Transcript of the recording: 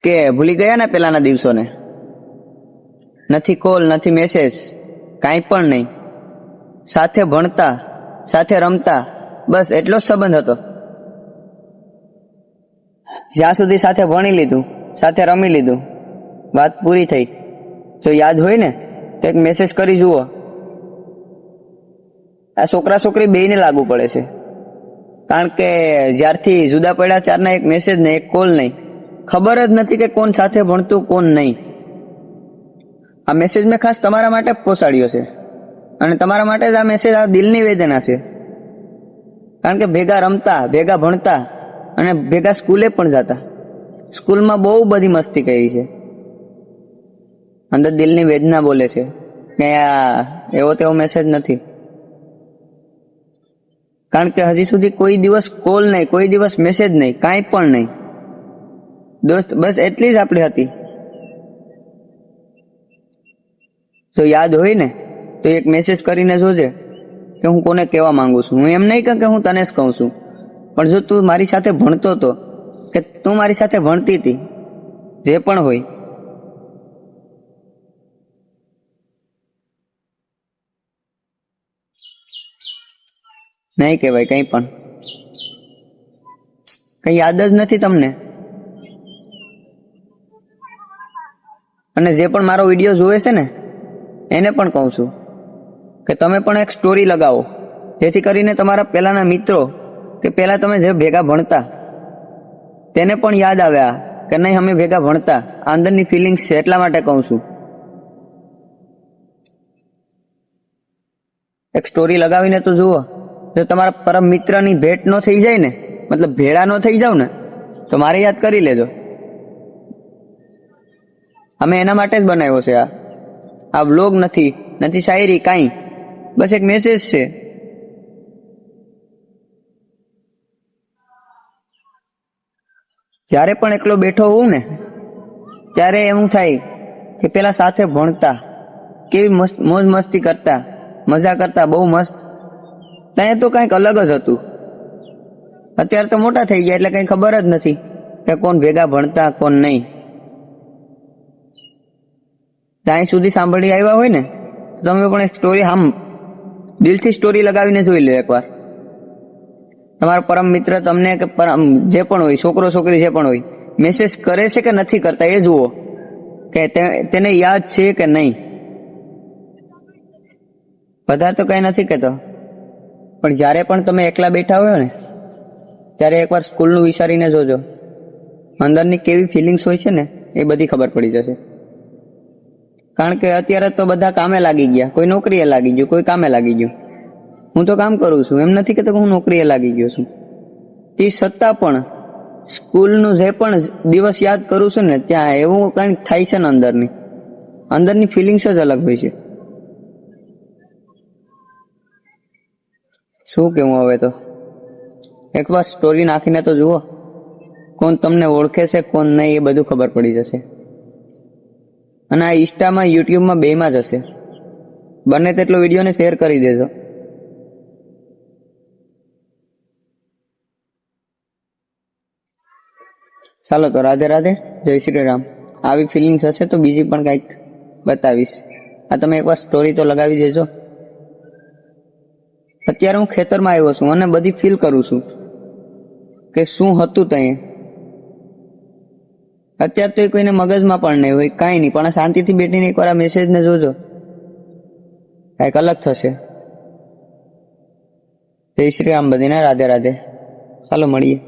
કે ભૂલી ગયા ને પેલાના દિવસોને? નથી કોલ, નથી મેસેજ, કાંઈ પણ નહીં. સાથે ભણતા, સાથે રમતા, બસ એટલો જ સંબંધ હતો. જ્યાં સુધી સાથે ભણી લીધું, સાથે રમી લીધું, વાત પૂરી થઈ. જો યાદ હોય ને તો એક મેસેજ કરી જુઓ. આ છોકરા છોકરી બેયને લાગુ પડે છે, કારણ કે જ્યારથી જુદા પડ્યા ત્યારના એક મેસેજ ને એક કોલ નહીં. ખબર જ નથી કે કોણ સાથે ભણતું કોણ નહીં. આ મેસેજ મેં ખાસ તમારા માટે પહોંચાડ્યો છે, અને તમારા માટે જ આ મેસેજ, આ દિલની વેદના છે. કારણ કે ભેગા રમતા, ભેગા ભણતા અને ભેગા સ્કૂલે પણ જતા. સ્કૂલમાં બહુ બધી મસ્તી કરી છે. અંદર દિલની વેદના બોલે છે કે આ એવો તેવો મેસેજ નથી. કારણ કે હજી સુધી કોઈ દિવસ કોલ નહીં, કોઈ દિવસ મેસેજ નહીં, કાંઈ પણ નહીં. દોસ્ત બસ એટલી જ આપણી હતી. જો યાદ હોય ને તો એક મેસેજ કરીને જોજે કે હું કોને કહેવા માંગુ છું. હું એમ નહીં કહું કે હું તને જ કહું છું, પણ જો તું મારી સાથે ભણતો હતો, કે તું મારી સાથે ભણતી હતી, જે પણ હોય, નહીં કહેવાય કંઈ પણ. કંઈ યાદ જ નથી તમને. અને જે પણ મારો વિડીયો જોવે છે ને એને પણ કહું છું કે તમે પણ એક સ્ટોરી લગાવો, જેથી કરીને તમારા પહેલાના મિત્રો કે પહેલા તમે જે ભેગા ભણતા તેને પણ યાદ આવ્યા કે નહીં અમે ભેગા ભણતા. આ અંદરની ફિલિંગ્સ છે, એટલા માટે કહું છું. એક સ્ટોરી લગાવીને તો જુઓ. જો તમારા પરમ મિત્રની ભેટ ન થઈ જાય ને, મતલબ ભેળા ન થઈ જાવ ને, તો મારે યાદ કરી લેજો. અમે એના માટે જ બનાવ્યો છે. આ વ્લોગ નથી, નથી શાયરી, કાંઈ, બસ એક મેસેજ છે. જ્યારે પણ એકલો બેઠો હોઉં ને ત્યારે એવું થાય કે પેલા સાથે ભણતા, કેવી મોજ મસ્તી કરતા, મજા કરતા, બહુ મસ્ત. ત્યાં તો કંઈક અલગ જ હતું. અત્યારે તો મોટા થઈ ગયા એટલે કંઈ ખબર જ નથી કે કોણ ભેગા ભણતા કોણ નહીં. ત્યાં સુધી સાંભળી આવ્યા હોય ને તો તમે પણ એક સ્ટોરી દિલથી સ્ટોરી લગાવીને જોઈ લો એકવાર. તમારો પરમ મિત્ર તમને કે જે પણ હોય, છોકરો છોકરી જે પણ હોય, મેસેજ કરે છે કે નથી કરતા એ જુઓ કે તેને યાદ છે કે નહીં. બધા તો કંઈ નથી કહેતો, પણ જ્યારે પણ તમે એકલા બેઠા હોય ને ત્યારે એકવાર સ્કૂલનું વિચારીને જોજો. અંદરની કેવી ફિલિંગ્સ હોય છે ને એ બધી ખબર પડી જશે. કારણ કે અત્યારે તો બધા કામે લાગી ગયા. કોઈ નોકરીએ લાગી ગયું, કોઈ કામે લાગી ગયું. હું તો કામ કરું છું, એમ નથી કહેતો કે હું નોકરીએ લાગી ગયો છું. તે છતાં પણ સ્કૂલનું જે પણ દિવસ યાદ કરું છું ને ત્યાં એવું કંઈક થાય છે ને, અંદરની ફિલિંગ્સ જ અલગ હોય છે. શું કેવું હવે તો? એકવાર સ્ટોરી નાખીને તો જુઓ. કોણ તમને ઓળખે છે કોણ નહીં એ બધું ખબર પડી જશે. અને આ ઇન્સ્ટામાં, યુટ્યુબમાં બેમાં જ હશે. બને તેટલો વિડીયોને શેર કરી દેજો. ચાલો તો રાધે રાધે, જય શ્રી રામ. આવી ફિલિંગ્સ હશે તો બીજી પણ કંઈક બતાવીશ. આ તમે એકવાર સ્ટોરી તો લગાવી દેજો. અત્યારે હું ખેતરમાં આવ્યો છું અને બધી ફીલ કરું છું કે શું હતું ત્યાં. અત્યારે તો કોઈને મગજમાં પણ નહીં હોય, કાંઈ નહીં, પણ શાંતિથી બેઠીને એકવાર આ મેસેજને જોજો, કંઈક અલગ થશે. જય શ્રી રામ બધીને, રાધે રાધે. ચાલો મળીએ.